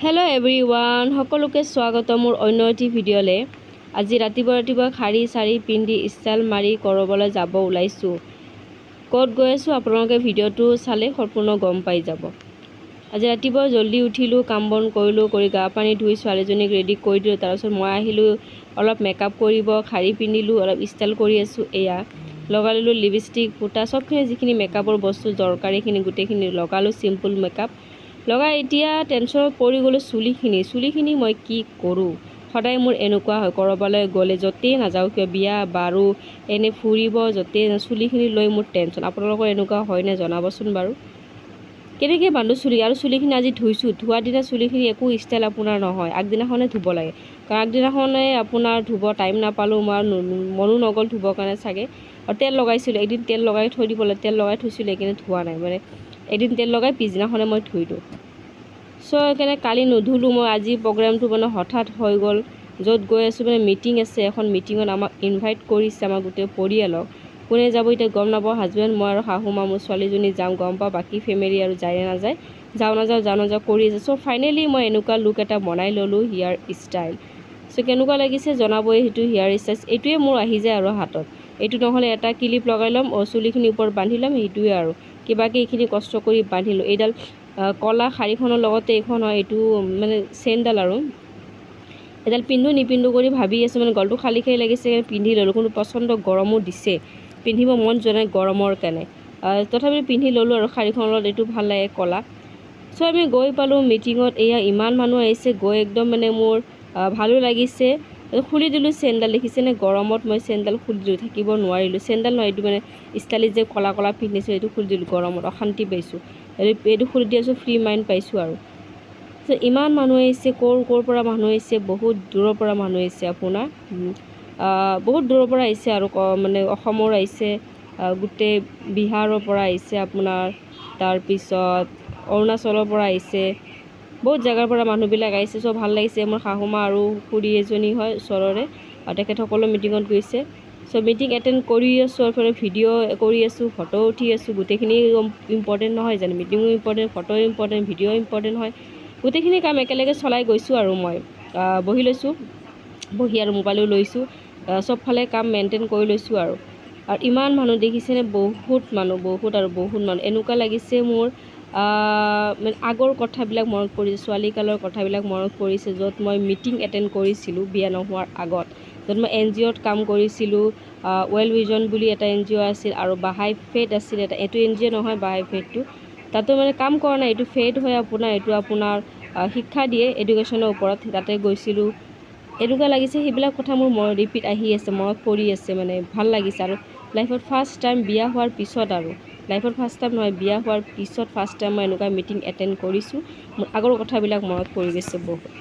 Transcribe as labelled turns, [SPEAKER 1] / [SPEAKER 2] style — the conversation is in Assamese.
[SPEAKER 1] হেল্ল' এভৰিৱান, সকলোকে স্বাগত মোৰ অন্য এটি ভিডিঅ'লে। আজি ৰাতিপুৱা শাৰী চাৰি পিন্ধি ষ্টাইল মাৰি কৰবালৈ যাব ওলাইছোঁ। ক'ত গৈ আছোঁ আপোনালোকে ভিডিঅ'টো চালে সম্পূৰ্ণ গম পাই যাব। আজি ৰাতিপুৱা জল্দি উঠিলোঁ, কাম বন কৰিলোঁ, কৰি গা পানী ধুই ছোৱালীজনীক ৰেডি কৰি দিলোঁ। তাৰপিছত মই আহিলোঁ অলপ মেকআপ কৰিব, শাৰী পিন্ধিলোঁ, অলপ ষ্টাইল কৰি আছোঁ। এয়া লগাই ল'লোঁ লিপষ্টিক, ফুটা, চবখিনি যিখিনি মেকআপৰ বস্তু দৰকাৰীখিনি গোটেইখিনি লগালোঁ। চিম্পুল মেকআপ লগাই এতিয়া টেনশ্যনত পৰি গ'লোঁ চুলিখিনি মই কি কৰোঁ। সদায় মোৰ এনেকুৱা হয়, ক'ৰবালৈ গ'লে য'তেই নাযাওঁ কিয়, বিয়া বাৰু এনে ফুৰিব য'তেই চুলিখিনি লৈ মোৰ টেনশ্যন। আপোনালোকৰ এনেকুৱা হয়নে জনাবচোন বাৰু। কেনেকৈ বান্ধো চুলি, আৰু চুলিখিনি আজি ধুইছোঁ, ধোৱাৰ দিনা চুলিখিনি একো ষ্টাইল আপোনাৰ নহয়, আগদিনাখনে ধুব লাগে। কাৰণ আগদিনাখনে আপোনাৰ ধুব টাইম নাপালোঁ মই, মনো নগ'ল ধুবৰ কাৰণে চাগে। আৰু তেল লগাইছিলোঁ, এদিন তেল লগাই থৈ দিব লাগে, তেল লগাই থৈছিলোঁ এইখিনি ধোৱা নাই, মানে এদিন তেল লগাই পিছদিনাখনে মই ধুই দিওঁ। চ' সেইকাৰণে কালি নুধুলোঁ মই। আজি প্ৰগ্ৰামটো মানে হঠাৎ হৈ গ'ল, য'ত গৈ আছোঁ মানে মিটিং আছে এখন, মিটিঙত আমাক ইনভাইট কৰিছে, আমাৰ গোটেই পৰিয়ালক। কোনে যাব এতিয়া গম নাপাওঁ, হাজবেণ্ড মই আৰু শাহু মা, মোৰ ছোৱালীজনী যাম গম পাওঁ, বাকী ফেমিলি আৰু যায় নে নাযায়, যাওঁ নাযাওঁ কৰি আছে। চ' ফাইনেলি মই এনেকুৱা লুক এটা বনাই ল'লোঁ, হেয়াৰ ষ্টাইল। চ' কেনেকুৱা লাগিছে জনাবই, সেইটো হেয়াৰ ষ্টাইল এইটোৱে মোৰ আহি যায় আৰু হাতত। এইটো নহ'লে এটা ক্লিপ লগাই ল'ম, চুলিখিনি ওপৰত বান্ধি ল'ম, সেইটোৱে আৰু কিবাকৈ এইখিনি কষ্ট কৰি বান্ধিলোঁ। এইডাল ক'লা শাড়ীখনৰ লগতে এইখন হয়, এইটো মানে চেইনডাল আৰু এডাল পিন্ধো নিপিন্ধো কৰি ভাবি আছোঁ, মানে গলটো খালী লাগিছে, পিন্ধি ল'লোঁ। কিন্তু পচন্দ গৰমো দিছে, পিন্ধিব মন যোৱা নাই গৰমৰ কাৰণে, তথাপি পিন্ধি ল'লোঁ আৰু শাড়ীখনৰ লগত এইটো ভাল লাগে ক'লা। চ' আমি গৈ পালোঁ মিটিঙত। এয়া ইমান মানুহ আহিছে, গৈ একদম মানে মোৰ ভালো লাগিছে। খুলি দিলোঁ চেইনডাল, দেখিছেনে গৰমত মই চেইনডাল খুলি দিলোঁ, থাকিব নোৱাৰিলোঁ। চেইনডাল নহয়, এইটো মানে ষ্টাইলিছ যে ক'লা পিন্ধিছোঁ, এইটো খুলি দিলোঁ, গৰমত অশান্তি পাইছোঁ। এইটো খুলি দি আছোঁ, ফ্ৰী মাইণ্ড পাইছোঁ আৰু। চ' ইমান মানুহ আহিছে, ক'ৰ পৰা মানুহ আহিছে, বহুত দূৰৰ পৰা মানুহ আহিছে আপোনাৰ, বহুত দূৰৰ পৰা আহিছে আৰু মানে অসমৰ আহিছে, গোটেই বিহাৰৰ পৰা আহিছে আপোনাৰ, তাৰপিছত অৰুণাচলৰ পৰা আহিছে, বহুত জেগাৰ পৰা মানুহবিলাক আহিছে। চ' ভাল লাগিছে। মোৰ শাহু মা আৰু খুৰী এজনী হয় ওচৰৰে, তেখেতসকলো মিটিঙত গৈছে। চ' মিটিং এটেণ্ড কৰি আছোঁ, আৰু ভিডিঅ' কৰি আছোঁ, ফটো উঠি আছোঁ। গোটেইখিনি ইম্পৰ্টেণ্ট নহয় জানো, মিটিঙো important, photo important, video' important হয়। গোটেইখিনি কাম একেলগে চলাই গৈছোঁ আৰু মই বহি লৈছোঁ, বহি আৰু মোবাইলো লৈছোঁ, চবফালে কাম মেইনটেইন কৰি লৈছোঁ আৰু ইমান মানুহ দেখিছেনে, বহুত মানুহ এনেকুৱা লাগিছে মোৰ মানে আগৰ কথাবিলাক মনত পৰিছে, ছোৱালীকালৰ কথাবিলাক মনত পৰিছে, য'ত মই মিটিং এটেণ্ড কৰিছিলোঁ বিয়া নোহোৱাৰ আগত, য'ত মই NGOত কাম কৰিছিলোঁ। ৱৰ্ল্ড ভিজন বুলি এটা NGO আছিল, আৰু বাহাই ফেড আছিল এটা, এইটো NGO নহয় বাহাই ফেডটো, তাতো মানে কাম কৰা নাই, এইটো ফেড হয় আপোনাৰ, এইটো আপোনাৰ শিক্ষা দিয়ে এডুকেশ্যনৰ ওপৰত, তাতে গৈছিলোঁ। এনেকুৱা লাগিছে সেইবিলাক কথা মোৰ ৰিপিট আহি আছে, মনত পৰি আছে, মানে ভাল লাগিছে। আৰু লাইফত ফাৰ্ষ্ট টাইম বিয়া হোৱাৰ পিছত, আৰু লাইফত ফাৰ্ষ্ট টাইম নহয়, বিয়া হোৱাৰ পিছত ফাৰ্ষ্ট টাইম মই এনেকুৱা মিটিং এটেণ্ড কৰিছোঁ। মোৰ আগৰ কথাবিলাক মনত পৰি গৈছে বহুত।